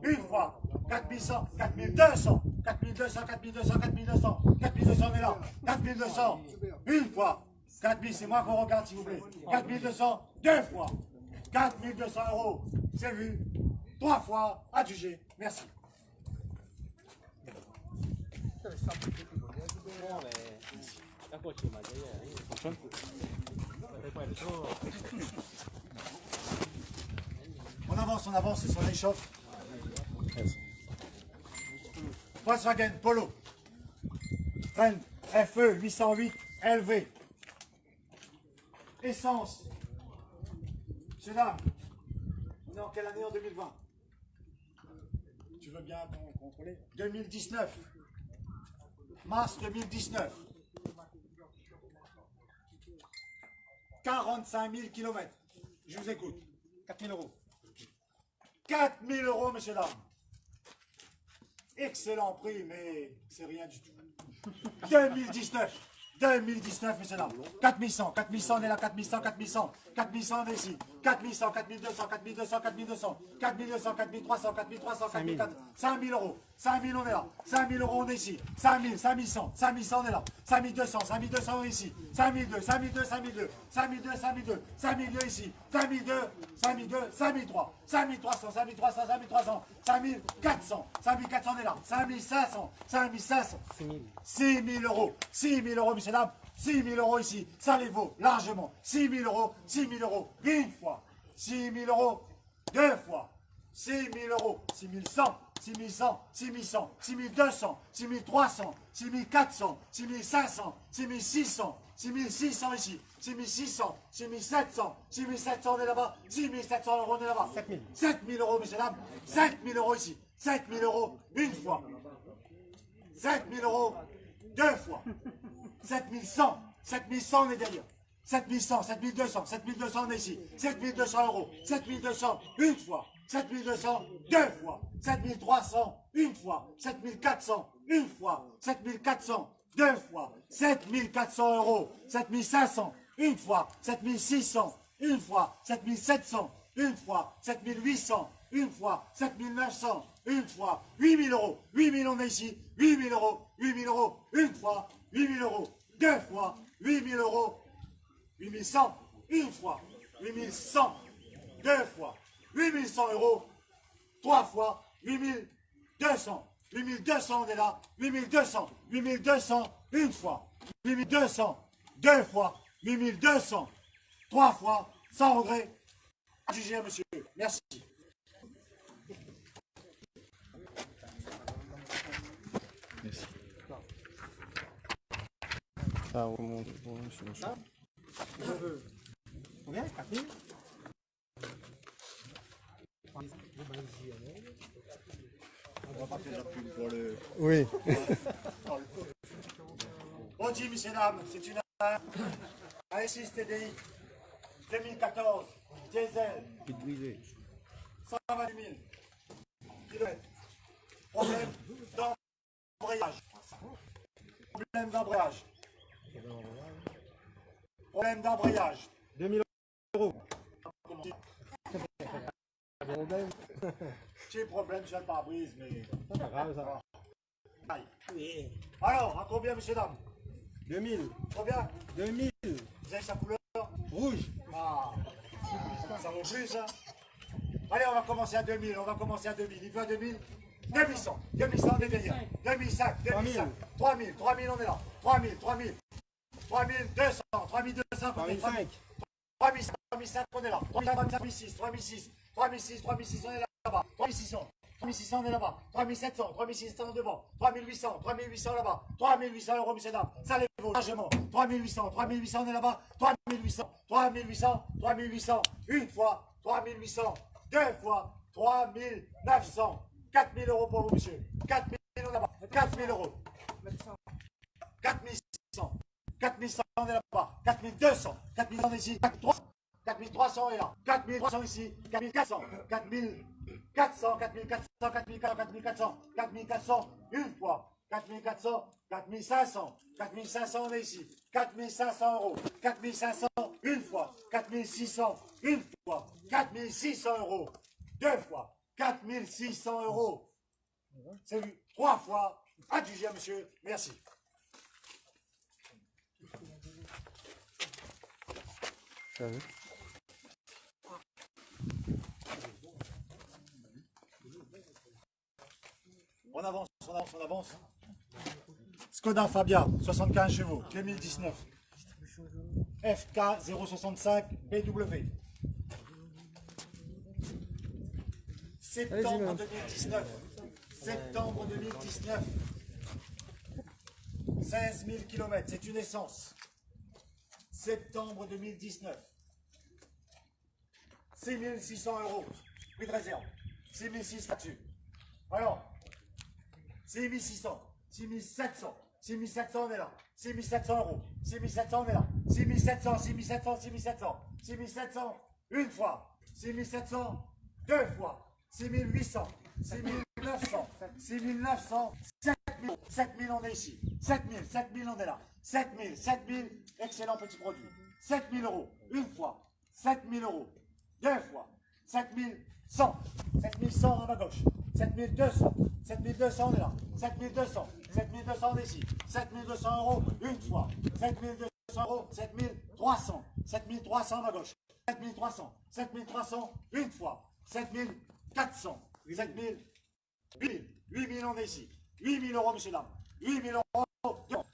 une fois, 4100, 4200, 4200, 4200, 4200, 4200, on est là, 4200, une fois, 4000, c'est moi qu'on regarde s'il vous plaît, 4200, deux fois, 4200 euros, c'est vu, trois fois, adjugé, merci. On avance, et on échauffe. Volkswagen Polo. Rennes FE 808 LV. Essence. Monsieur, dame. On est en quelle année en 2020? Tu veux bien contrôler? 2019. Mars 2019. 45 000 km. Je vous écoute. 4 000 euros. 4 000 euros, messieurs, dames. Excellent prix, mais c'est rien du tout. 2019. 2019, messieurs, dames. 4100, 4100, on est là, 4100, 4100. 4100, on est ici. 4100, 4200, 4200, 4200. 4200, 4300, 4300, 4400. 5000 euros. 5000, on est là. 5000 euros, on est ici. 5000, 5100, 5100, on est là. 5200, 5200, on est ici. 5002, 5002, 5002. 5002, 5002. 5002 ici. 5002, 5002, 5003. 5300, 5300, 5300. 5400, 5400, on est là. 5500, 5500. 6000 euros. 6000 euros, messieurs, dames. 6 000 euros ici, ça les vaut largement. 6 000 euros, 6 000 euros, une fois. 6 000 euros, deux fois. 6 000 euros, 6 100, 6 100, 6 100, 6 200, 6 300, 6 400, 6 500, 6 600, 6 600 ici, 6 600, 6 700, 6 700 on est là-bas, 6 700 euros on est là-bas. 7 000 euros, messieurs, dames. 7 000 euros ici, 7 000 euros, une fois. 7 000 euros, deux fois. 7100, 7100 on est derrière. 7100, 7200, 7200 on est ici. 7200 euros, 7200 une fois. 7200 deux fois. 7300 une fois. 7400 une fois. 7400 deux fois. 7400 euros. 7500 une fois. 7600 une fois. 7700 une fois. 7800 une fois. 7900 une fois. 8000 euros. 8000 on est ici. 8000 euros. 8000 euros une fois. 8000 euros, deux fois, 8000 euros, 8100, une fois, 8100, deux fois, 8100 euros, trois fois, 8200, 8200 on est là, 8200, 8200, une fois, 8200, deux fois, 8200, trois fois, sans regret, jugé à monsieur, merci. Merci. Ah, on monte, sur le champ. Combien? 4000? On va pas faire la pub pour le... Oui. Bon dit, messieurs, dames, c'est une A6 TDI 2014, diesel, 128 000 km. Problème d'embrayage. Problème d'embrayage. Problème d'embrayage. 2000 euros. J'ai problème sur le pare-brise, mais... C'est pas grave, ça va. Aïe. Alors, à combien, messieurs, dames? 2000. Combien? 2000. Vous avez sa couleur? Rouge. Ah, ça vaut plus, ça. Allez, on va commencer à 2000, on va commencer à 2000. Il veut à 2000? 2100, 2100 on est derrière. 2005, 2005, 3000, 3000 on est là. 3000, 3000, 3200, 3200 on est là. 3005. 3005 on est là. 3006, 3006, 3006, 3006 on est là-bas. 3600, 3600 on est là-bas. 3700, 3600 devant. 3800, 3800 là-bas. 3800 euros, messieurs, dames. Ça les vaut largement. 3800, 3800 on est là-bas. 3800, 3800, 3800. Une fois, 3800. Deux fois, 3900. 4000 euros pour vous, monsieur. 4000 là-bas. 4000 euros. 4600. 4100 on est là-bas. 4200. 4100 on est ici. 4300 est là. 4300 ici. 4400. 4400. 4400. 4400. 4400. 4400. Une fois. 4400. 4500. 4500 on est ici. 4500 euros. 4500 une fois. 4600 une fois. 4600 euros. Deux fois. 4600 euros. C'est vu 3 fois. Adjugé à monsieur. Merci. Ça va. On avance, on avance, on avance. Skoda Fabia, 75 chevaux, 2019. FK 065 BW. Septembre 2019. Septembre 2019. 16 000 km, c'est une essence. Septembre 2019. 6 600 euros. Prix de réserve. 6 600 là-dessus. Alors, 6 600, 6 700, 6 700 on est là. 6 700 euros. 6 700 on est là. 6 700, 6 700, 6 700. 6 700 une fois. 6 700 deux fois. 6 800, 6 900, 6 900, 7 000, 7 000 on est ici. 7 000, 7 000 on est là. 7 000, 7 000, excellent petit produit. 7 000 euros une fois. 7 000 euros deux fois. 7 100. 7 100 à ma gauche. 7 200. 7 200 on est là. 7 200. 7 200 on est ici. 7 200 euros une fois. 7 200 euros. 7 300. 7 300 à ma gauche. 7 300. 7 300 une fois. 7 400. 7 000. 8 000 on est ici. 8 000 euros, monsieur, dame. 8 000 euros.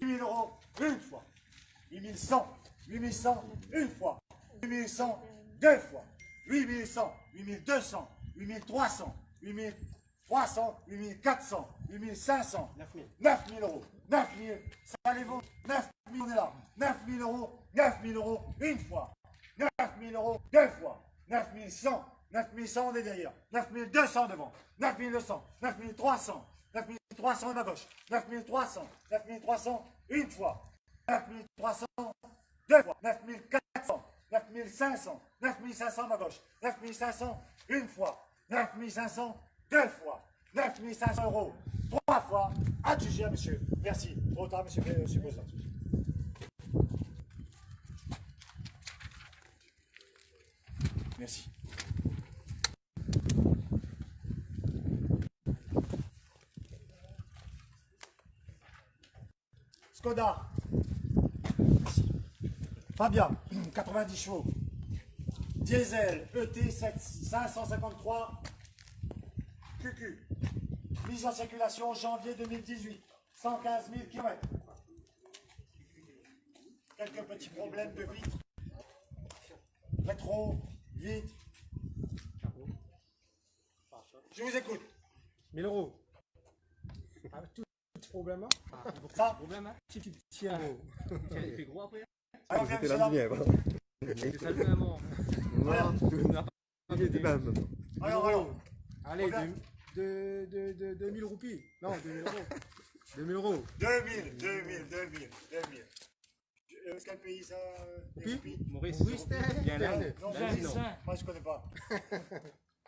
8 000 euros une fois. 8 100. 8 100 une fois. 8 100 deux fois. 8 100. 8 200. 8 300. 8 300. 8 400. 8 500. 9 000 euros. 9 000. Ça allez-vous. 9 000 on est là. 9 000 euros. 9 000 euros une fois. 9 000 euros deux fois. 9 100. 9 100 on est derrière. 9 200 devant. 9 200. 9 300. 9 300 à ma gauche. 9 300. 9 300 une fois. 9 300 deux fois. 9 400. 9 500. 9 500 à ma gauche. 9 500 une fois. 9 500 deux fois. 9 500 euros trois fois. Adjugé à monsieur. Merci. Trop tard, monsieur le président. Merci. Skoda. Fabia, 90 chevaux. Diesel, ET 553 QQ. Mise en circulation janvier 2018. 115 000 km. Quelques petits problèmes de vitre. Rétro, vitre. Je vous écoute. 1000 euros. Ah, tout petit problème. Hein. Ça, Problème, hein? Petit euro. Il fait gros après? alors, viens, monsieur, là. C'est salut maman. Voilà. Il était même. Alors. Allez, Problème. 2000 roupies. Non, 2000 euros. 2000 euros. 2000. Quel pays ça Roupies Maurice. Oui, c'était. Bien là. Non, Là, vas-y, non. moi je connais pas.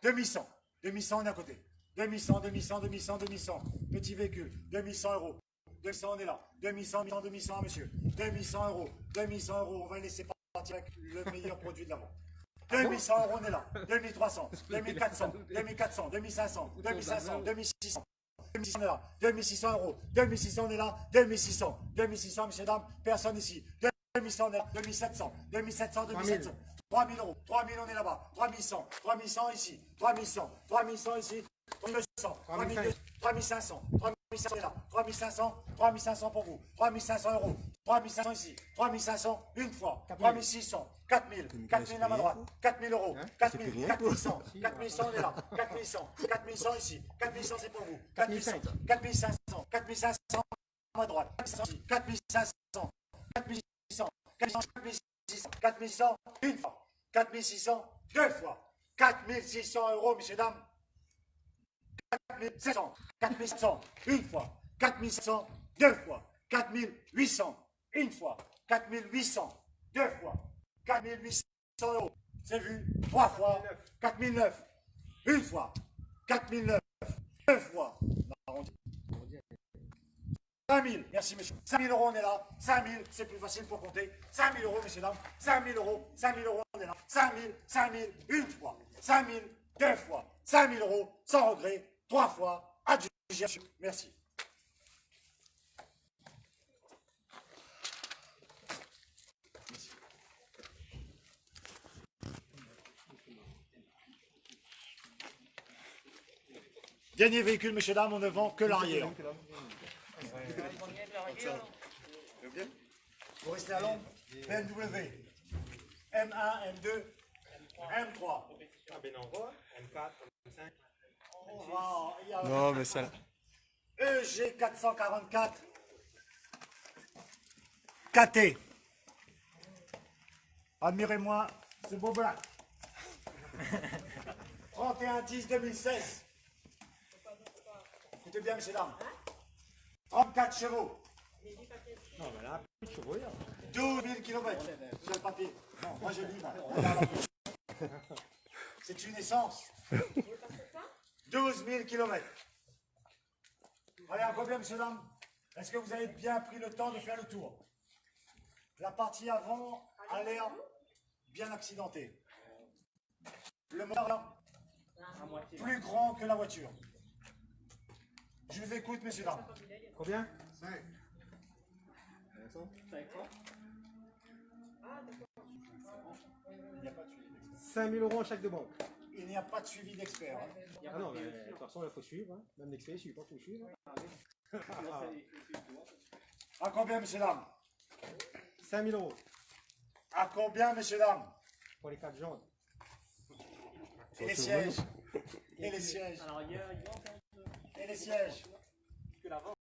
2100. 2100 on est à côté. 2100. Petit véhicule. 2100 euros. 200 on est là. 2100 monsieur. 2100 euros. 2100 euros. On va laisser partir avec le meilleur produit de l'avant. 2100 euros on est là. 2300. 2400. 2400. 2500. 2500. 2600. 2600 on est là. 2600 euros. 2600 on est là. 2600. 2600 messieurs dames. Personne ici. 2100 on est là. 2700. 2700. 2700. 3000 euros. 3000 on est là-bas. 3100. 3100 ici. 3100. 3100 ici. 3200. 3500. 3500 est là. 3500. 3500 pour vous. 3500 euros. 3500 ici. 3500 une fois. 3600. 4000. 4000 à ma droite. 4000 euros. 4000. 4100. 4100 on est là. 4100. 4100 ici. 4100 c'est pour vous. 4100. 4500. 4500 à ma droite. 4500. 4600. 4600. 4600 une fois. 4600 deux fois. 4600 euros, messieurs, dames. 4700. 4700 une fois. 4700 deux fois. 4800 une fois. 4800 deux fois. 4800 euros. C'est vu trois fois. 4009 une fois. 4009 deux fois. 5000, merci monsieur. 5000 euros, on est là. 5000, c'est plus facile pour compter. 5000 euros, messieurs, dames. 5000 euros, on est là. 5000, une fois. 5000, 2 fois, 5 000 euros, sans regret, 3 fois, adieu, merci. Dernier véhicule, messieurs, dames, on ne vend que l'arrière. Vous restez à l'ombre. BMW. M1, M2, M3. Non, mais ça. EG 444. KT. Admirez-moi ce beau black. 31-10-2016. Écoutez bien, messieurs, dames. 34 chevaux. 12 000 km sur le papier. Non, moi je lis, moi. C'est une essence. 12 000 km. Allez, à combien, messieurs, dames? Est-ce que vous avez bien pris le temps de faire le tour? La partie avant a l'air bien accidentée. Le moteur plus grand que la voiture. Je vous écoute, messieurs, dames. Combien? 5 000 euros en chèque de banque. Il n'y a pas de suivi d'expert. Hein. Ah non, mais de toute façon, il faut suivre. Hein. Même l'expert, il suit pas, il faut suivre. À combien, messieurs, dames? 5 000 euros À combien, messieurs, dames? pour les 4 jaunes. Et les sièges? Et les sièges? Alors, il y a Et les sièges?